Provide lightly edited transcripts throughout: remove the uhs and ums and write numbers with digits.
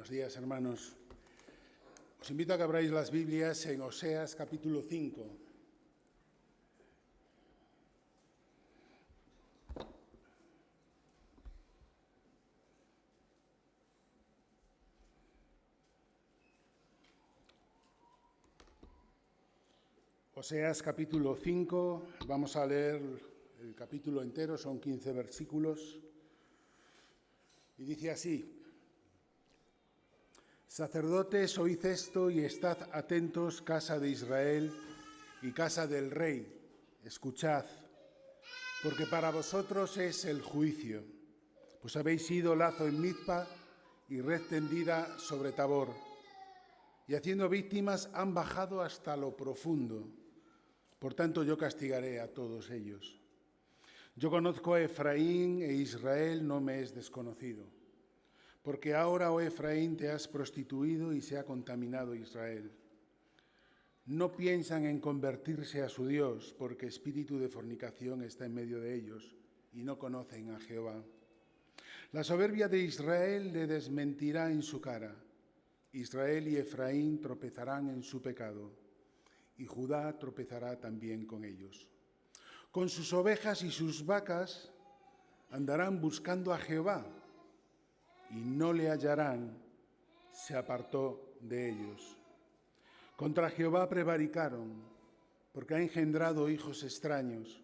Buenos días, hermanos. Os invito a que abráis las Biblias en Oseas capítulo 5. Oseas capítulo 5, vamos a leer el capítulo entero, son 15 versículos, y dice así: Sacerdotes, oíd esto y estad atentos, casa de Israel y casa del Rey, escuchad, porque para vosotros es el juicio, pues habéis sido lazo en Mizpa y red tendida sobre Tabor, y haciendo víctimas han bajado hasta lo profundo. Por tanto, yo castigaré a todos ellos. Yo conozco a Efraín e Israel no me es desconocido. Porque ahora, oh Efraín, te has prostituido y se ha contaminado Israel. No piensan en convertirse a su Dios, porque espíritu de fornicación está en medio de ellos y no conocen a Jehová. La soberbia de Israel le desmentirá en su cara. Israel y Efraín tropezarán en su pecado, y Judá tropezará también con ellos. Con sus ovejas y sus vacas andarán buscando a Jehová, y no le hallarán, se apartó de ellos. Contra Jehová prevaricaron, porque ha engendrado hijos extraños.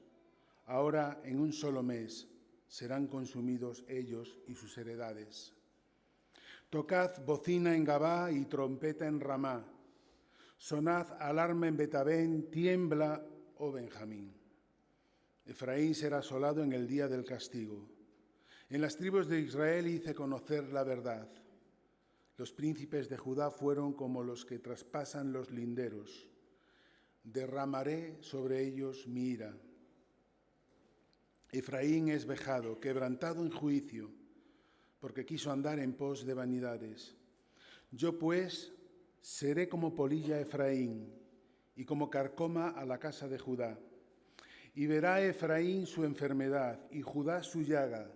Ahora, en un solo mes, serán consumidos ellos y sus heredades. Tocad bocina en Gabá y trompeta en Ramá. Sonad alarma en Betabén, tiembla, oh Benjamín. Efraín será asolado en el día del castigo. En las tribus de Israel hice conocer la verdad. Los príncipes de Judá fueron como los que traspasan los linderos. Derramaré sobre ellos mi ira. Efraín es vejado, quebrantado en juicio, porque quiso andar en pos de vanidades. Yo, pues, seré como polilla a Efraín y como carcoma a la casa de Judá. Y verá Efraín su enfermedad y Judá su llaga.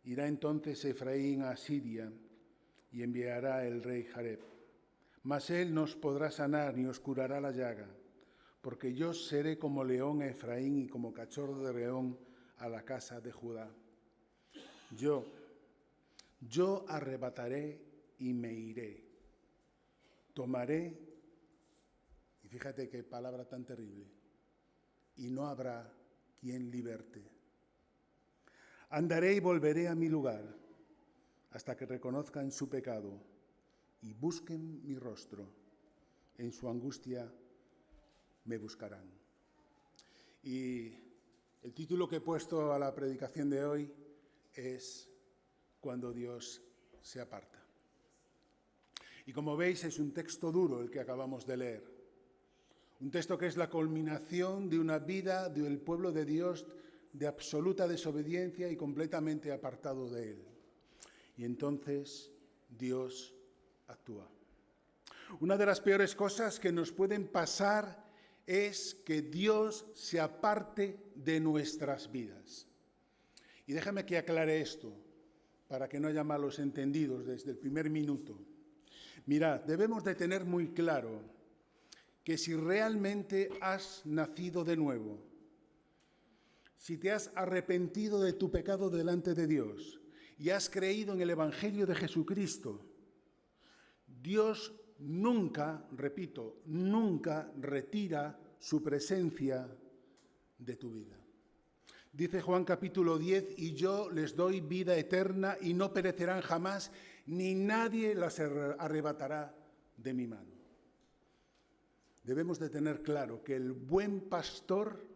Irá entonces Efraín a Siria y enviará el rey Jareb. Mas él no os podrá sanar ni os curará la llaga, porque yo seré como león a Efraín y como cachorro de león a la casa de Judá. Yo arrebataré y me iré. Tomaré, y fíjate qué palabra tan terrible, y no habrá quien liberte. Andaré y volveré a mi lugar hasta que reconozcan su pecado y busquen mi rostro. En su angustia me buscarán. Y el título que he puesto a la predicación de hoy es Cuando Dios se aparta. Y como veis, es un texto duro el que acabamos de leer. Un texto que es la culminación de una vida del pueblo de Dios de absoluta desobediencia y completamente apartado de Él. Y entonces Dios actúa. Una de las peores cosas que nos pueden pasar es que Dios se aparte de nuestras vidas. Y déjame que aclare esto, para que no haya malos entendidos desde el primer minuto. Mirad, debemos de tener muy claro que si realmente has nacido de nuevo, si te has arrepentido de tu pecado delante de Dios y has creído en el Evangelio de Jesucristo, Dios nunca, repito, nunca retira su presencia de tu vida. Dice Juan capítulo 10, y yo les doy vida eterna y no perecerán jamás, ni nadie las arrebatará de mi mano. Debemos de tener claro que el buen pastor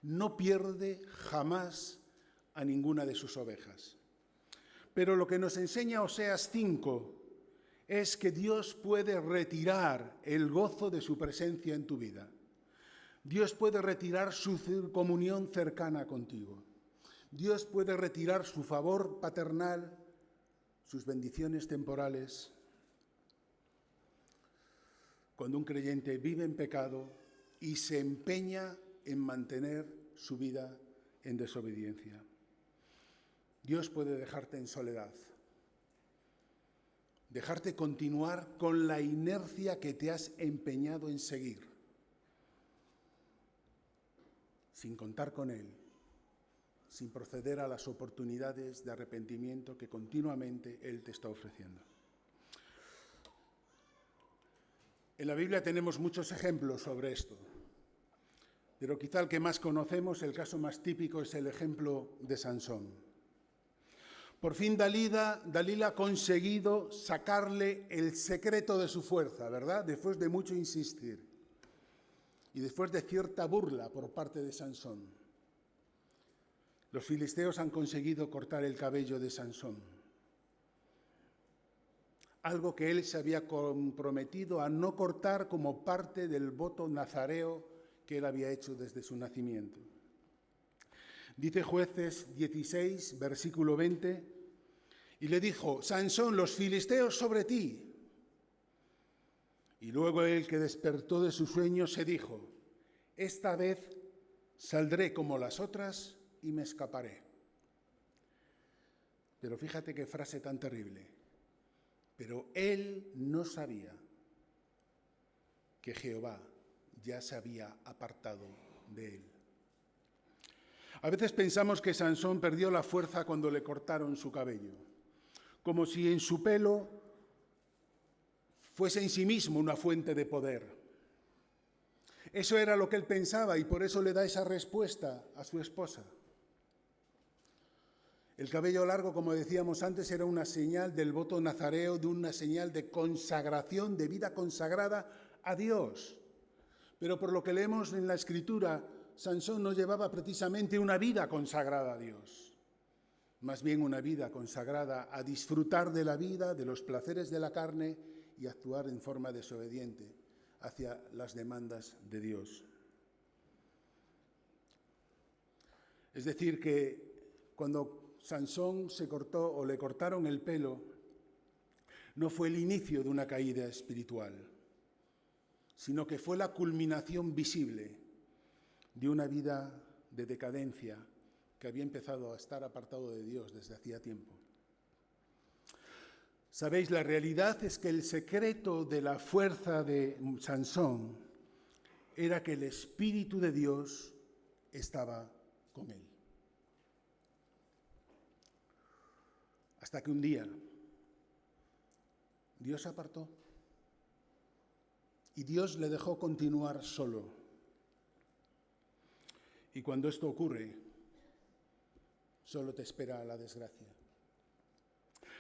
no pierde jamás a ninguna de sus ovejas. Pero lo que nos enseña Oseas 5 es que Dios puede retirar el gozo de su presencia en tu vida. Dios puede retirar su comunión cercana contigo. Dios puede retirar su favor paternal, sus bendiciones temporales. Cuando un creyente vive en pecado y se empeña en mantener su vida en desobediencia. Dios puede dejarte en soledad. dejarte continuar con la inercia que te has empeñado en seguir, sin contar con Él, sin proceder a las oportunidades de arrepentimiento que continuamente Él te está ofreciendo. En la Biblia tenemos muchos ejemplos sobre esto, pero quizá el que más conocemos, el caso más típico, es el ejemplo de Sansón. Por fin Dalila ha conseguido sacarle el secreto de su fuerza, ¿verdad? Después de mucho insistir y después de cierta burla por parte de Sansón. Los filisteos han conseguido cortar el cabello de Sansón, algo que él se había comprometido a no cortar como parte del voto nazareo que él había hecho desde su nacimiento. Dice Jueces 16, versículo 20, y le dijo: Sansón, los filisteos sobre ti. Y luego él, que despertó de su sueño, se dijo: esta vez saldré como las otras y me escaparé. Pero fíjate qué frase tan terrible. Pero él no sabía que Jehová ya se había apartado de él. A veces pensamos que Sansón perdió la fuerza cuando le cortaron su cabello, como si en su pelo fuese en sí mismo una fuente de poder. Eso era lo que él pensaba y por eso le da esa respuesta a su esposa. El cabello largo, como decíamos antes, era una señal del voto nazareo, de una señal de consagración, de vida consagrada a Dios. Pero por lo que leemos en la Escritura, Sansón no llevaba precisamente una vida consagrada a Dios, más bien una vida consagrada a disfrutar de la vida, de los placeres de la carne y actuar en forma desobediente hacia las demandas de Dios. Es decir, que cuando Sansón se cortó o le cortaron el pelo, no fue el inicio de una caída espiritual, sino que fue la culminación visible de una vida de decadencia que había empezado a estar apartado de Dios desde hacía tiempo. Sabéis, la realidad es que el secreto de la fuerza de Sansón era que el Espíritu de Dios estaba con él. Hasta que un día Dios se apartó y Dios le dejó continuar solo. Y cuando esto ocurre, solo te espera la desgracia.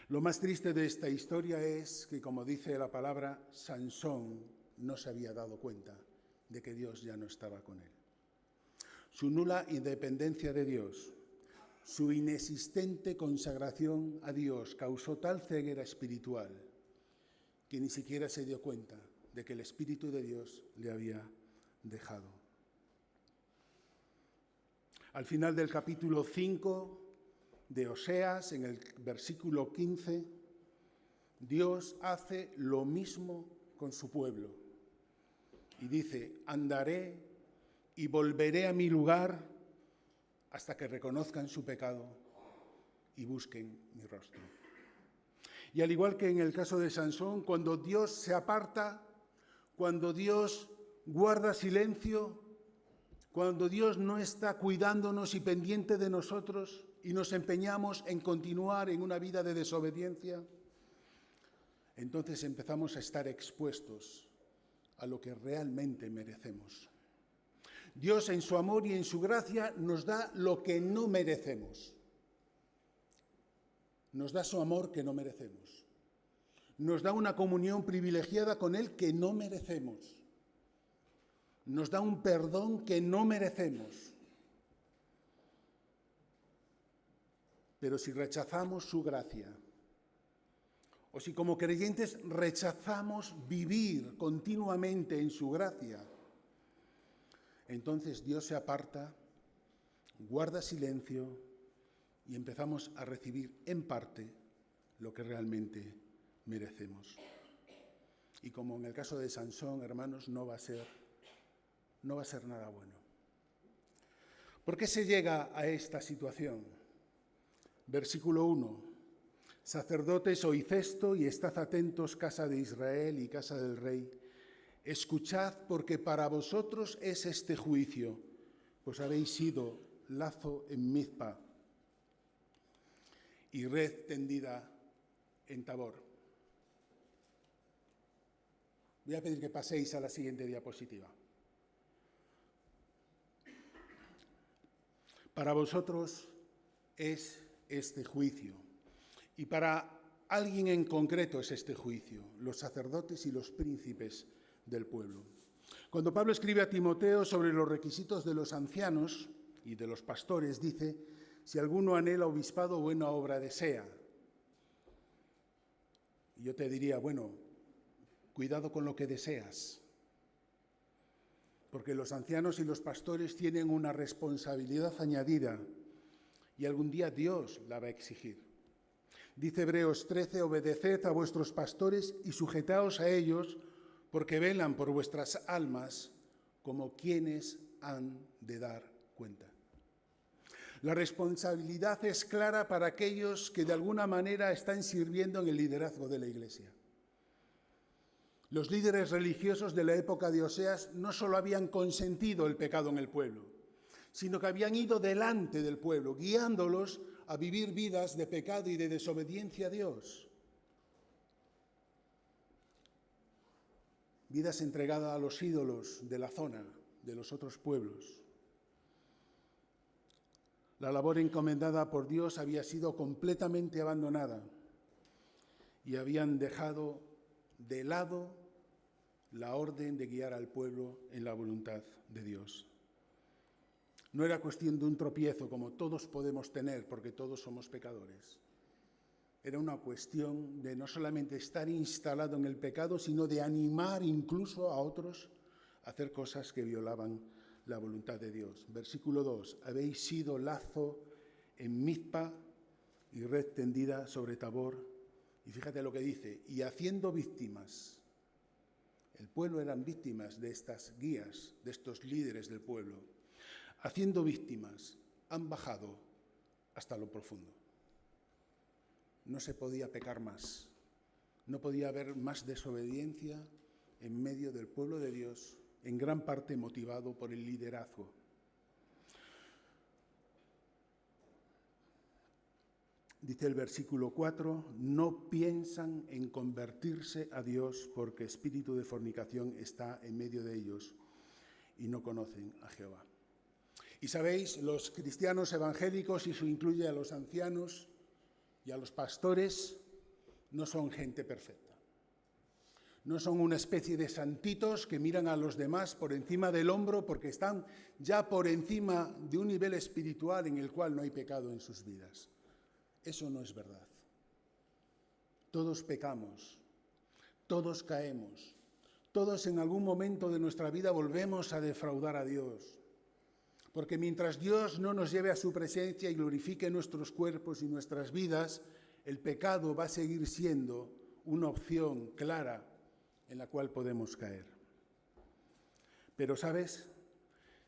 Lo más triste de esta historia es que, como dice la palabra, Sansón no se había dado cuenta de que Dios ya no estaba con él. Su nula independencia de Dios, su inexistente consagración a Dios causó tal ceguera espiritual que ni siquiera se dio cuenta de que el Espíritu de Dios le había dejado. Al final del capítulo 5 de Oseas, en el versículo 15, Dios hace lo mismo con su pueblo y dice: andaré y volveré a mi lugar hasta que reconozcan su pecado y busquen mi rostro. Y al igual que en el caso de Sansón, cuando Dios se aparta, cuando Dios guarda silencio, cuando Dios no está cuidándonos y pendiente de nosotros y nos empeñamos en continuar en una vida de desobediencia, entonces empezamos a estar expuestos a lo que realmente merecemos. Dios, en su amor y en su gracia, nos da lo que no merecemos. Nos da su amor que no merecemos. Nos da una comunión privilegiada con Él que no merecemos. Nos da un perdón que no merecemos. Pero si rechazamos su gracia, o si como creyentes rechazamos vivir continuamente en su gracia, entonces Dios se aparta, guarda silencio y empezamos a recibir en parte lo que realmente merecemos. Y como en el caso de Sansón, hermanos, no va a ser nada bueno. ¿Por qué se llega a esta situación? Versículo 1. Sacerdotes, oíd esto y estad atentos, casa de Israel y casa del rey. Escuchad, porque para vosotros es este juicio, pues habéis sido lazo en Mizpa y red tendida en Tabor. Voy a pedir que paséis a la siguiente diapositiva. Para vosotros es este juicio. Y para alguien en concreto es este juicio, los sacerdotes y los príncipes del pueblo. Cuando Pablo escribe a Timoteo sobre los requisitos de los ancianos y de los pastores, dice: si alguno anhela obispado, buena obra desea. Y yo te diría, bueno, cuidado con lo que deseas, porque los ancianos y los pastores tienen una responsabilidad añadida y algún día Dios la va a exigir. Dice Hebreos 13, obedeced a vuestros pastores y sujetaos a ellos, porque velan por vuestras almas como quienes han de dar cuenta. La responsabilidad es clara para aquellos que de alguna manera están sirviendo en el liderazgo de la Iglesia. Los líderes religiosos de la época de Oseas no solo habían consentido el pecado en el pueblo, sino que habían ido delante del pueblo, guiándolos a vivir vidas de pecado y de desobediencia a Dios. Vidas entregadas a los ídolos de la zona, de los otros pueblos. La labor encomendada por Dios había sido completamente abandonada y habían dejado de lado la orden de guiar al pueblo en la voluntad de Dios. No era cuestión de un tropiezo como todos podemos tener, porque todos somos pecadores. Era una cuestión de no solamente estar instalado en el pecado, sino de animar incluso a otros a hacer cosas que violaban la voluntad de Dios. Versículo 2, habéis sido lazo en Mizpa y red tendida sobre Tabor. Y fíjate lo que dice, y haciendo víctimas. El pueblo eran víctimas de estas guías, de estos líderes del pueblo. Haciendo víctimas, han bajado hasta lo profundo. No se podía pecar más. No podía haber más desobediencia en medio del pueblo de Dios, en gran parte motivado por el liderazgo. Dice el versículo 4, no piensan en convertirse a Dios porque espíritu de fornicación está en medio de ellos y no conocen a Jehová. Y sabéis, los cristianos evangélicos, y eso incluye a los ancianos y a los pastores, no son gente perfecta. No son una especie de santitos que miran a los demás por encima del hombro porque están ya por encima de un nivel espiritual en el cual no hay pecado en sus vidas. Eso no es verdad. Todos pecamos, todos caemos, todos en algún momento de nuestra vida volvemos a defraudar a Dios. Porque mientras Dios no nos lleve a su presencia y glorifique nuestros cuerpos y nuestras vidas, el pecado va a seguir siendo una opción clara en la cual podemos caer. Pero, ¿sabes?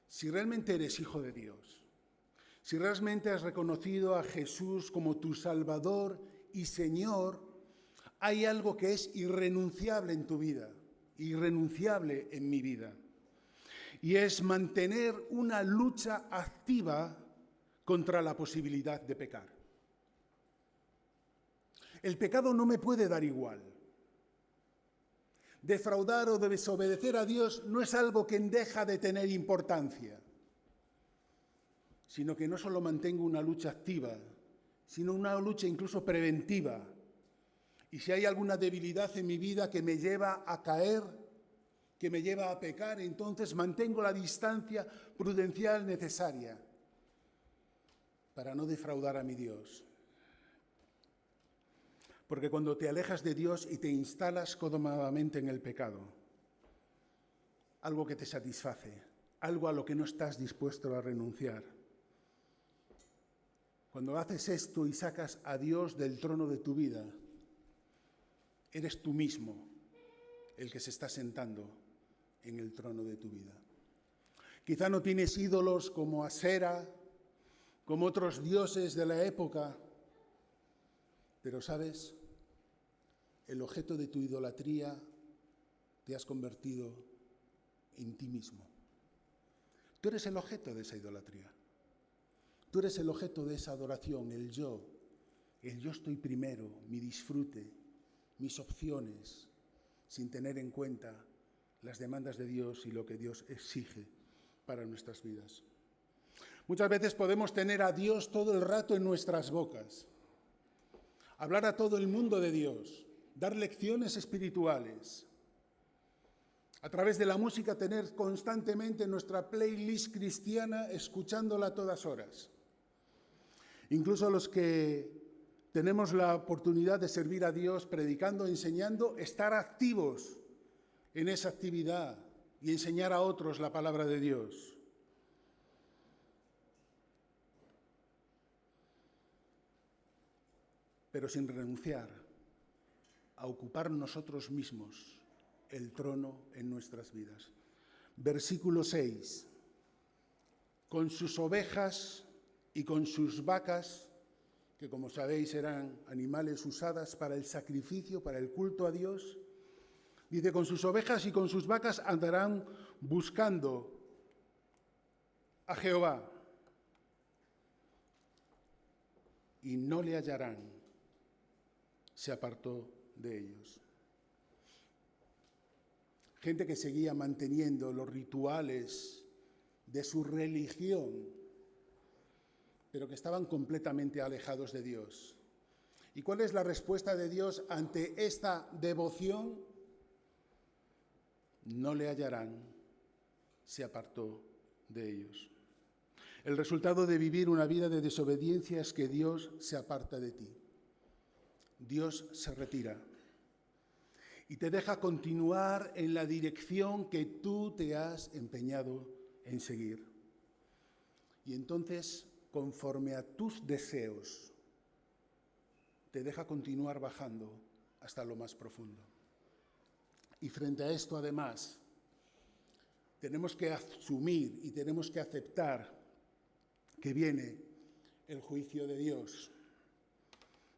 Si realmente eres hijo de Dios, si realmente has reconocido a Jesús como tu Salvador y Señor, hay algo que es irrenunciable en tu vida, irrenunciable en mi vida. Y es mantener una lucha activa contra la posibilidad de pecar. El pecado no me puede dar igual. Defraudar o desobedecer a Dios no es algo que deja de tener importancia, sino que no solo mantengo una lucha activa, sino una lucha incluso preventiva. Y si hay alguna debilidad en mi vida que me lleva a caer, que me lleva a pecar, entonces mantengo la distancia prudencial necesaria para no defraudar a mi Dios. Porque cuando te alejas de Dios y te instalas cómodamente en el pecado, algo que te satisface, algo a lo que no estás dispuesto a renunciar. Cuando haces esto y sacas a Dios del trono de tu vida, eres tú mismo el que se está sentando en el trono de tu vida. Quizá no tienes ídolos como Asera, como otros dioses de la época, Pero, ¿sabes? El objeto de tu idolatría te has convertido en ti mismo. Tú eres el objeto de esa idolatría. Tú eres el objeto de esa adoración, el yo estoy primero, mi disfrute, mis opciones, sin tener en cuenta las demandas de Dios y lo que Dios exige para nuestras vidas. Muchas veces podemos tener a Dios todo el rato en nuestras bocas, hablar a todo el mundo de Dios, dar lecciones espirituales, a través de la música tener constantemente nuestra playlist cristiana escuchándola a todas horas. Incluso los que tenemos la oportunidad de servir a Dios predicando, enseñando, estar activos en esa actividad y enseñar a otros la palabra de Dios. Pero sin renunciar a ocupar nosotros mismos el trono en nuestras vidas. Versículo 6. Con sus ovejas y con sus vacas, que como sabéis eran animales usadas para el sacrificio, para el culto a Dios, dice, con sus ovejas y con sus vacas andarán buscando a Jehová y no le hallarán, se apartó de ellos. Gente que seguía manteniendo los rituales de su religión, pero que estaban completamente alejados de Dios. ¿Y cuál es la respuesta de Dios ante esta devoción? No le hallarán, se apartó de ellos. El resultado de vivir una vida de desobediencia es que Dios se aparta de ti. Dios se retira y te deja continuar en la dirección que tú te has empeñado en seguir. Y entonces, conforme a tus deseos, te deja continuar bajando hasta lo más profundo. Y frente a esto, además, tenemos que asumir y tenemos que aceptar que viene el juicio de Dios.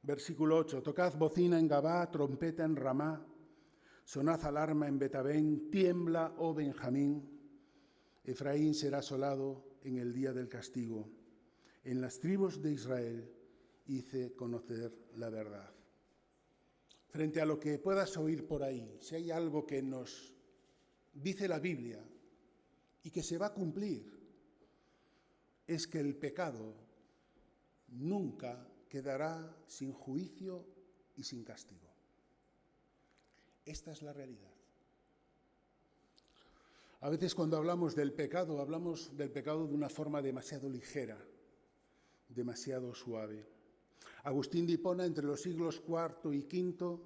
Versículo 8. Tocad bocina en Gabá, trompeta en Ramá, sonad alarma en Betabén, tiembla, oh Benjamín. Efraín será asolado en el día del castigo. En las tribus de Israel hice conocer la verdad. Frente a lo que puedas oír por ahí, si hay algo que nos dice la Biblia y que se va a cumplir, es que el pecado nunca quedará sin juicio y sin castigo. Esta es la realidad. A veces cuando hablamos del pecado de una forma demasiado ligera, demasiado suave. Agustín de Hipona, entre los siglos IV y V,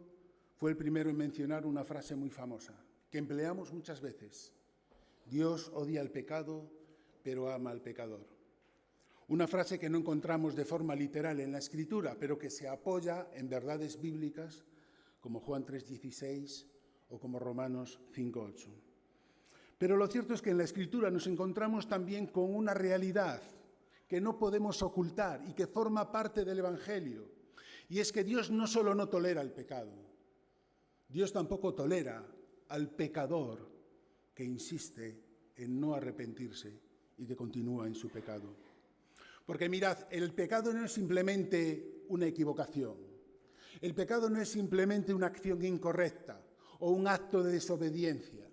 fue el primero en mencionar una frase muy famosa, que empleamos muchas veces. Dios odia el pecado, pero ama al pecador. Una frase que no encontramos de forma literal en la Escritura, pero que se apoya en verdades bíblicas, como Juan 3,16 o como Romanos 5,8. Pero lo cierto es que en la Escritura nos encontramos también con una realidad que no podemos ocultar y que forma parte del Evangelio. Y es que Dios no solo no tolera el pecado, Dios tampoco tolera al pecador que insiste en no arrepentirse y que continúa en su pecado. Porque mirad, el pecado no es simplemente una equivocación. El pecado no es simplemente una acción incorrecta o un acto de desobediencia.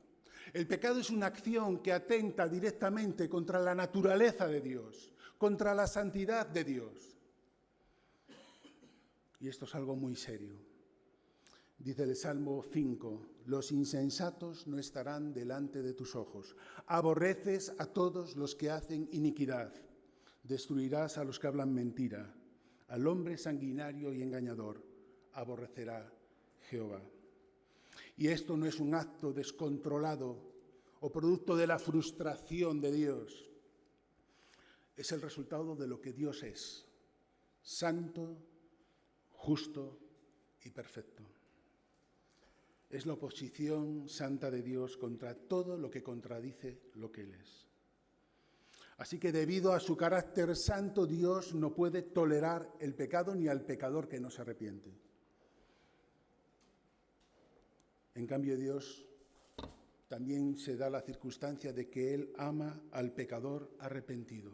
El pecado es una acción que atenta directamente contra la naturaleza de Dios, contra la santidad de Dios. Y esto es algo muy serio. Dice el Salmo 5, los insensatos no estarán delante de tus ojos. Aborreces a todos los que hacen iniquidad. Destruirás a los que hablan mentira. Al hombre sanguinario y engañador aborrecerá Jehová. Y esto no es un acto descontrolado o producto de la frustración de Dios. Es el resultado de lo que Dios es, santo, justo y perfecto. Es la oposición santa de Dios contra todo lo que contradice lo que Él es. Así que debido a su carácter santo, Dios no puede tolerar el pecado ni al pecador que no se arrepiente. En cambio, Dios también se da la circunstancia de que Él ama al pecador arrepentido,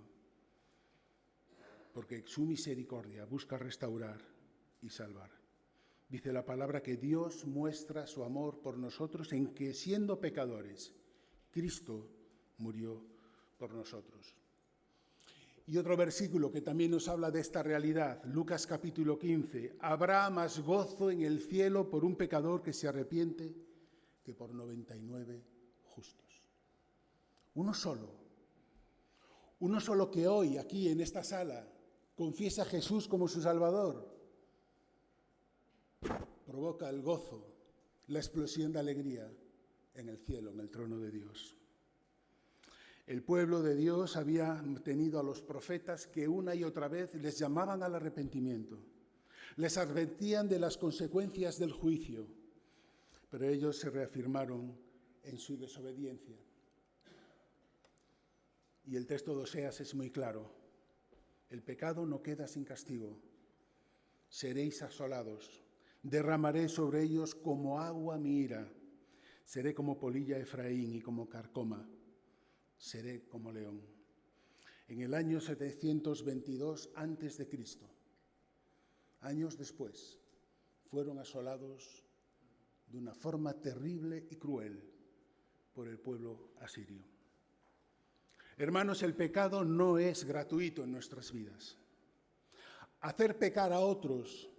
porque su misericordia busca restaurar y salvar. Dice la palabra que Dios muestra su amor por nosotros en que, siendo pecadores, Cristo murió por nosotros. Y otro versículo que también nos habla de esta realidad, Lucas capítulo 15, habrá más gozo en el cielo por un pecador que se arrepiente que por 99 justos. Uno solo que hoy aquí en esta sala confiesa a Jesús como su Salvador, provoca el gozo, la explosión de alegría en el cielo, en el trono de Dios. El pueblo de Dios había tenido a los profetas que una y otra vez les llamaban al arrepentimiento, les advertían de las consecuencias del juicio, pero ellos se reafirmaron en su desobediencia. Y el texto de Oseas es muy claro: el pecado no queda sin castigo, seréis asolados, derramaré sobre ellos como agua mi ira, seré como polilla Efraín y como carcoma, seré como león. En el año 722 a.C., años después, fueron asolados de una forma terrible y cruel por el pueblo asirio. Hermanos, el pecado no es gratuito en nuestras vidas. Hacer pecar a otros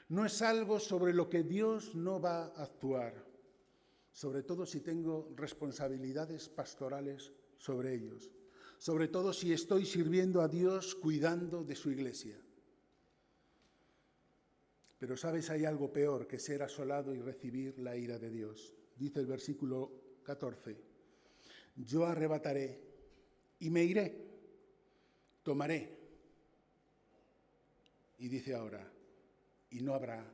no es algo sobre lo que Dios no va a actuar, sobre todo si tengo responsabilidades pastorales sobre ellos, sobre todo si estoy sirviendo a Dios cuidando de su iglesia. Pero ¿sabes? Hay algo peor que ser asolado y recibir la ira de Dios. Dice el versículo 14, yo arrebataré y me iré, tomaré. Y dice ahora, y no habrá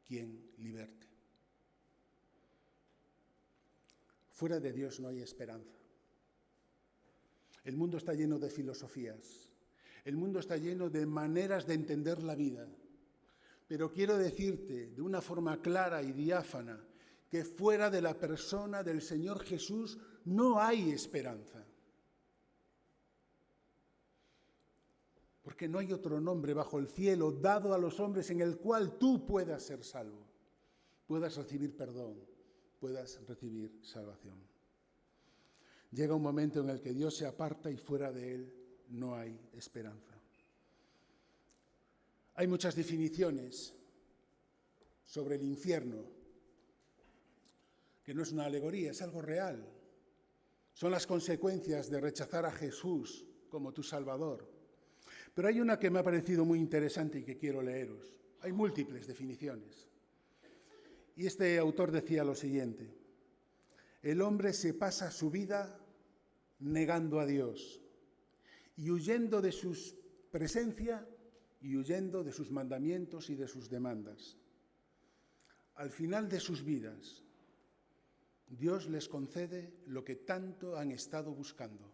quien liberte. Fuera de Dios no hay esperanza. El mundo está lleno de filosofías. El mundo está lleno de maneras de entender la vida. Pero quiero decirte de una forma clara y diáfana que fuera de la persona del Señor Jesús no hay esperanza. Porque no hay otro nombre bajo el cielo dado a los hombres en el cual tú puedas ser salvo, puedas recibir perdón, puedas recibir salvación. Llega un momento en el que Dios se aparta y fuera de Él no hay esperanza. Hay muchas definiciones sobre el infierno, que no es una alegoría, es algo real. Son las consecuencias de rechazar a Jesús como tu Salvador. Pero hay una que me ha parecido muy interesante y que quiero leeros. Hay múltiples definiciones. Y este autor decía lo siguiente: el hombre se pasa su vida negando a Dios y huyendo de su presencia y huyendo de sus mandamientos y de sus demandas. Al final de sus vidas, Dios les concede lo que tanto han estado buscando: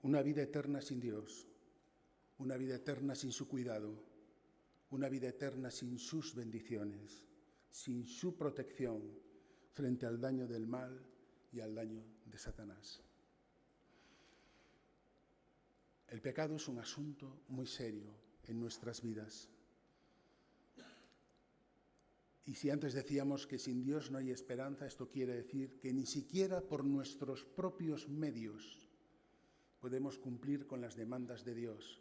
una vida eterna sin Dios, una vida eterna sin su cuidado, una vida eterna sin sus bendiciones, sin su protección frente al daño del mal y al daño de Satanás. El pecado es un asunto muy serio en nuestras vidas. Y si antes decíamos que sin Dios no hay esperanza, esto quiere decir que ni siquiera por nuestros propios medios podemos cumplir con las demandas de Dios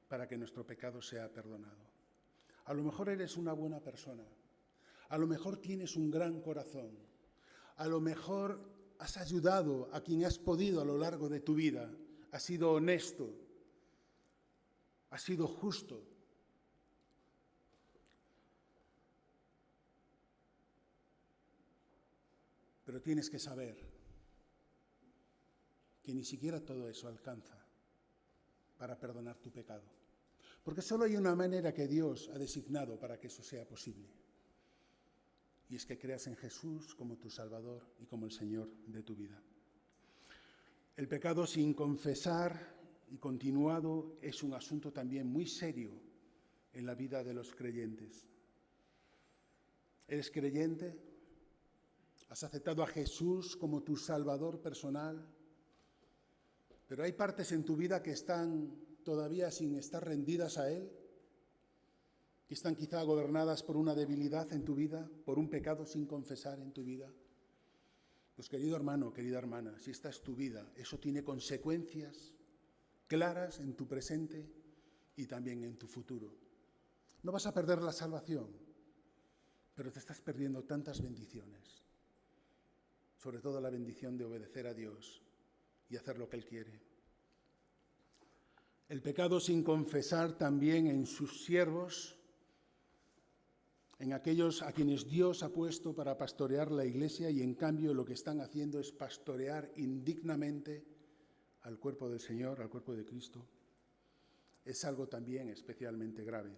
para que nuestro pecado sea perdonado. A lo mejor eres una buena persona, a lo mejor tienes un gran corazón, a lo mejor has ayudado a quien has podido a lo largo de tu vida, has sido honesto, has sido justo. Pero tienes que saber que ni siquiera todo eso alcanza para perdonar tu pecado. Porque solo hay una manera que Dios ha designado para que eso sea posible. Y es que creas en Jesús como tu Salvador y como el Señor de tu vida. El pecado sin confesar y continuado es un asunto también muy serio en la vida de los creyentes. ¿Eres creyente? ¿Has aceptado a Jesús como tu Salvador personal? Pero hay partes en tu vida que están todavía sin estar rendidas a Él, que están quizá gobernadas por una debilidad en tu vida, por un pecado sin confesar en tu vida. Pues querido hermano, querida hermana, si esta es tu vida, eso tiene consecuencias claras en tu presente y también en tu futuro. No vas a perder la salvación, pero te estás perdiendo tantas bendiciones, sobre todo la bendición de obedecer a Dios y hacer lo que Él quiere. El pecado sin confesar también en sus siervos, en aquellos a quienes Dios ha puesto para pastorear la Iglesia, y en cambio lo que están haciendo es pastorear indignamente al cuerpo del Señor, al cuerpo de Cristo, es algo también especialmente grave.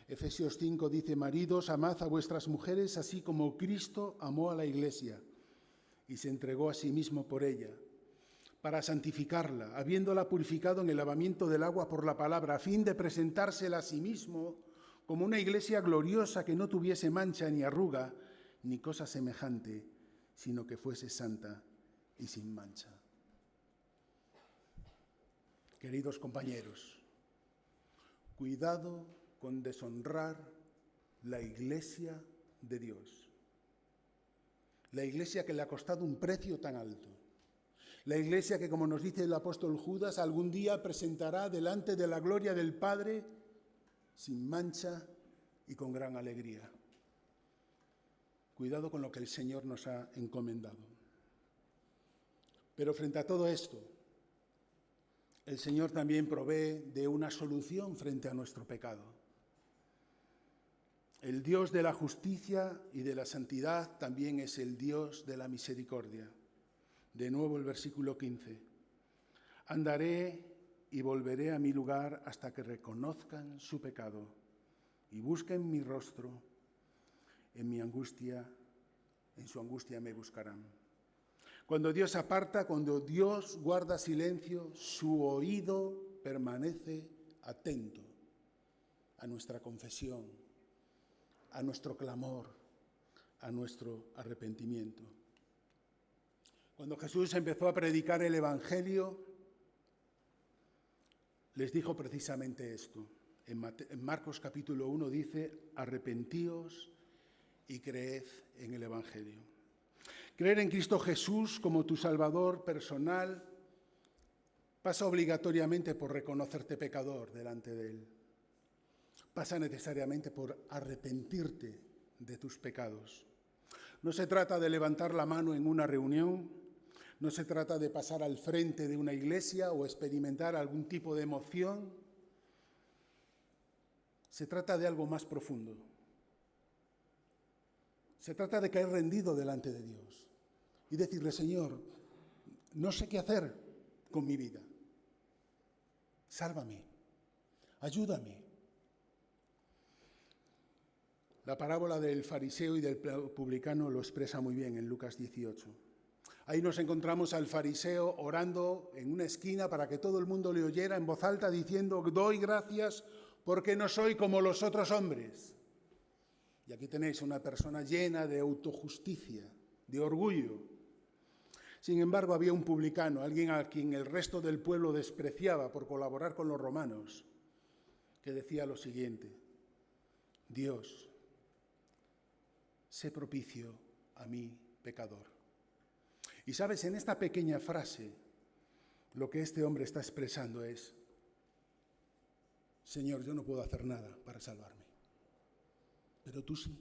Efesios 5 dice: maridos, amad a vuestras mujeres así como Cristo amó a la Iglesia y se entregó a sí mismo por ella, para santificarla, habiéndola purificado en el lavamiento del agua por la palabra, a fin de presentársela a sí mismo como una iglesia gloriosa, que no tuviese mancha ni arruga ni cosa semejante, sino que fuese santa y sin mancha. Queridos compañeros, cuidado con deshonrar la Iglesia de Dios. La Iglesia que le ha costado un precio tan alto. La Iglesia que, como nos dice el apóstol Judas, algún día presentará delante de la gloria del Padre sin mancha y con gran alegría. Cuidado con lo que el Señor nos ha encomendado. Pero frente a todo esto, el Señor también provee de una solución frente a nuestro pecado. El Dios de la justicia y de la santidad también es el Dios de la misericordia. De nuevo el versículo 15. Andaré y volveré a mi lugar hasta que reconozcan su pecado y busquen mi rostro. En mi angustia, en su angustia me buscarán. Cuando Dios aparta, cuando Dios guarda silencio, su oído permanece atento a nuestra confesión, a nuestro clamor, a nuestro arrepentimiento. Cuando Jesús empezó a predicar el Evangelio, les dijo precisamente esto. En Marcos capítulo 1 dice: arrepentíos y creed en el Evangelio. Creer en Cristo Jesús como tu Salvador personal pasa obligatoriamente por reconocerte pecador delante de Él. Pasa necesariamente por arrepentirte de tus pecados. No se trata de levantar la mano en una reunión, no se trata de pasar al frente de una iglesia o experimentar algún tipo de emoción. Se trata de algo más profundo. Se trata de caer rendido delante de Dios y decirle: Señor, no sé qué hacer con mi vida. Sálvame, ayúdame. La parábola del fariseo y del publicano lo expresa muy bien en Lucas 18. Ahí nos encontramos al fariseo orando en una esquina para que todo el mundo le oyera en voz alta, diciendo: doy gracias porque no soy como los otros hombres. Y aquí tenéis una persona llena de autojusticia, de orgullo. Sin embargo, había un publicano, alguien a quien el resto del pueblo despreciaba por colaborar con los romanos, que decía lo siguiente: Dios, sé propicio a mí, pecador. Y sabes, en esta pequeña frase, lo que este hombre está expresando es: Señor, yo no puedo hacer nada para salvarme, pero tú sí.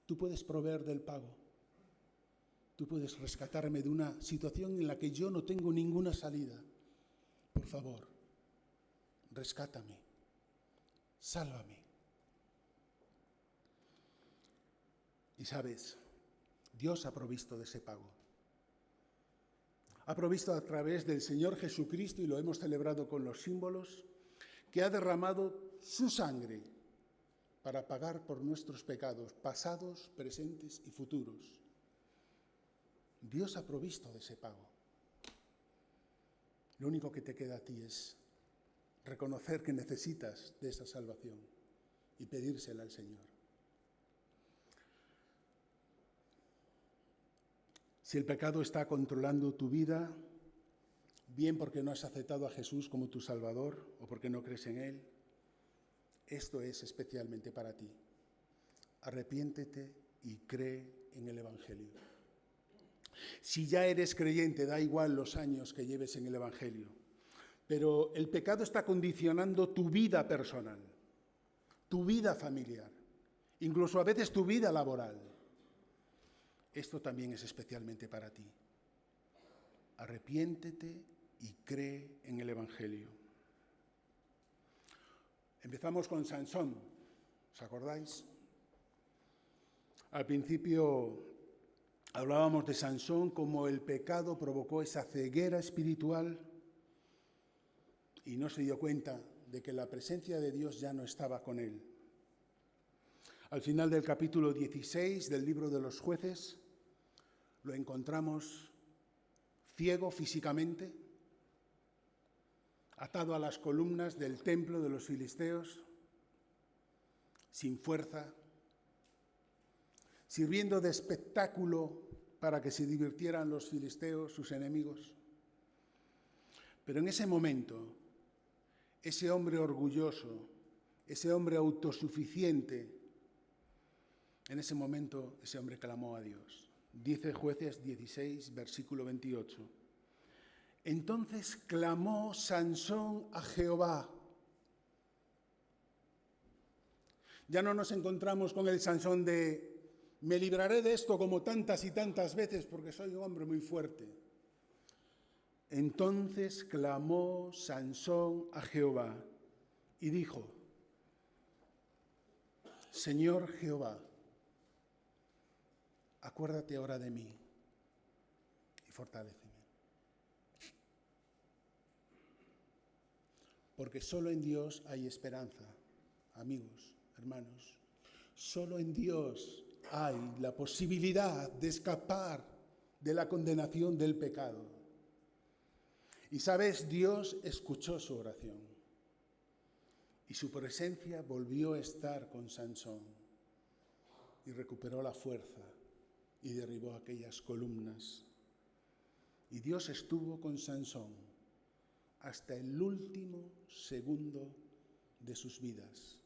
Tú puedes proveer del pago. Tú puedes rescatarme de una situación en la que yo no tengo ninguna salida. Por favor, rescátame, sálvame. Y sabes, Dios ha provisto de ese pago. Ha provisto a través del Señor Jesucristo, y lo hemos celebrado con los símbolos, que ha derramado su sangre para pagar por nuestros pecados, pasados, presentes y futuros. Dios ha provisto de ese pago. Lo único que te queda a ti es reconocer que necesitas de esa salvación y pedírsela al Señor. Si el pecado está controlando tu vida, bien porque no has aceptado a Jesús como tu Salvador o porque no crees en Él, esto es especialmente para ti. Arrepiéntete y cree en el Evangelio. Si ya eres creyente, da igual los años que lleves en el Evangelio, pero el pecado está condicionando tu vida personal, tu vida familiar, incluso a veces tu vida laboral. Esto también es especialmente para ti. Arrepiéntete y cree en el Evangelio. Empezamos con Sansón, ¿os acordáis? Al principio hablábamos de Sansón como el pecado provocó esa ceguera espiritual y no se dio cuenta de que la presencia de Dios ya no estaba con él. Al final del capítulo 16 del libro de los Jueces, lo encontramos ciego físicamente, atado a las columnas del templo de los filisteos, sin fuerza, sirviendo de espectáculo para que se divirtieran los filisteos, sus enemigos. Pero en ese momento, ese hombre orgulloso, ese hombre autosuficiente, en ese momento ese hombre clamó a Dios. Dice Jueces 16, versículo 28. Entonces clamó Sansón a Jehová. Ya no nos encontramos con el Sansón de me libraré de esto como tantas y tantas veces porque soy un hombre muy fuerte. Entonces clamó Sansón a Jehová y dijo, Señor Jehová, acuérdate ahora de mí y fortaléceme. Porque solo en Dios hay esperanza, amigos, hermanos. Solo en Dios hay la posibilidad de escapar de la condenación del pecado. Y sabes, Dios escuchó su oración y su presencia volvió a estar con Sansón y recuperó la fuerza y derribó aquellas columnas. Y Dios estuvo con Sansón hasta el último segundo de sus vidas.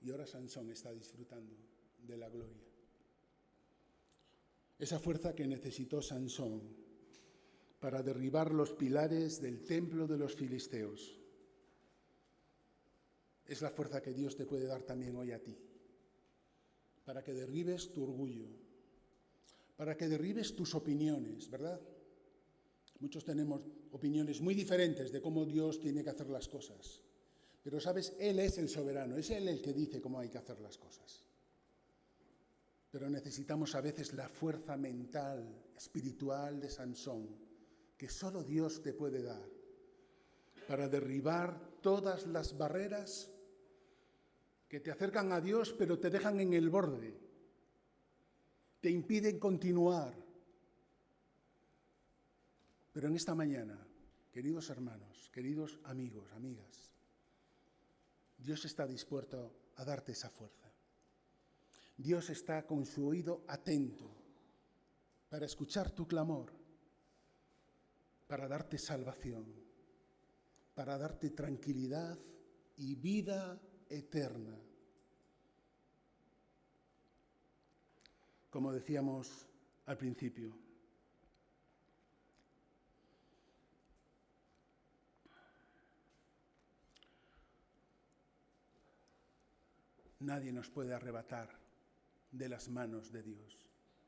Y ahora Sansón está disfrutando de la gloria. Esa fuerza que necesitó Sansón para derribar los pilares del templo de los filisteos es la fuerza que Dios te puede dar también hoy a ti, para que derribes tu orgullo, para que derribes tus opiniones, ¿verdad? Muchos tenemos opiniones muy diferentes de cómo Dios tiene que hacer las cosas. Pero, ¿sabes? Él es el soberano, es Él el que dice cómo hay que hacer las cosas. Pero necesitamos a veces la fuerza mental, espiritual de Sansón, que solo Dios te puede dar, para derribar todas las barreras que te acercan a Dios, pero te dejan en el borde, te impiden continuar. Pero en esta mañana, queridos hermanos, queridos amigos, amigas, Dios está dispuesto a darte esa fuerza. Dios está con su oído atento para escuchar tu clamor, para darte salvación, para darte tranquilidad y vida eterna. Como decíamos al principio, nadie nos puede arrebatar de las manos de Dios.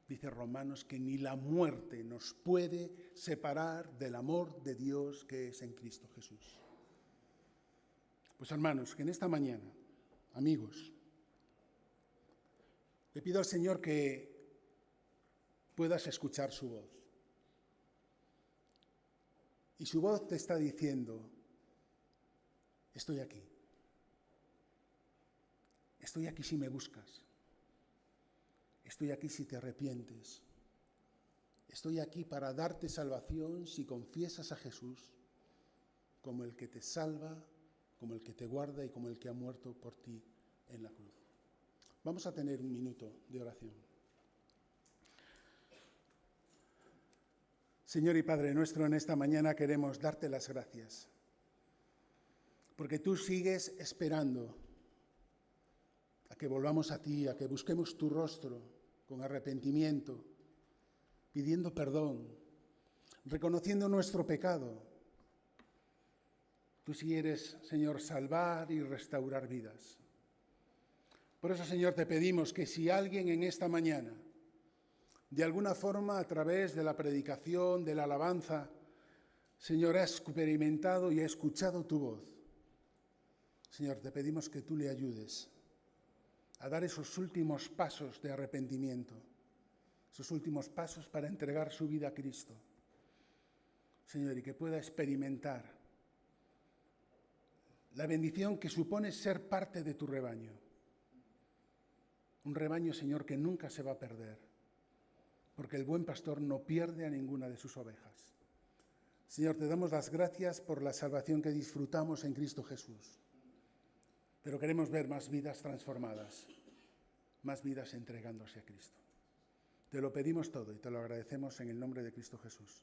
Dice Romanos que ni la muerte nos puede separar del amor de Dios que es en Cristo Jesús. Pues hermanos, que en esta mañana, amigos, le pido al Señor que puedas escuchar su voz. Y su voz te está diciendo, estoy aquí. Estoy aquí si me buscas. Estoy aquí si te arrepientes. Estoy aquí para darte salvación si confiesas a Jesús como el que te salva, como el que te guarda y como el que ha muerto por ti en la cruz. Vamos a tener un minuto de oración. Señor y Padre nuestro, en esta mañana queremos darte las gracias, porque tú sigues esperando a que volvamos a ti, a que busquemos tu rostro con arrepentimiento, pidiendo perdón, reconociendo nuestro pecado. Tú sí eres, Señor, salvar y restaurar vidas. Por eso, Señor, te pedimos que si alguien en esta mañana, de alguna forma, a través de la predicación, de la alabanza, Señor, ha experimentado y ha escuchado tu voz, Señor, te pedimos que tú le ayudes a dar esos últimos pasos de arrepentimiento, esos últimos pasos para entregar su vida a Cristo. Señor, y que pueda experimentar la bendición que supone ser parte de tu rebaño. Un rebaño, Señor, que nunca se va a perder, porque el buen pastor no pierde a ninguna de sus ovejas. Señor, te damos las gracias por la salvación que disfrutamos en Cristo Jesús. Pero queremos ver más vidas transformadas, más vidas entregándose a Cristo. Te lo pedimos todo y te lo agradecemos en el nombre de Cristo Jesús.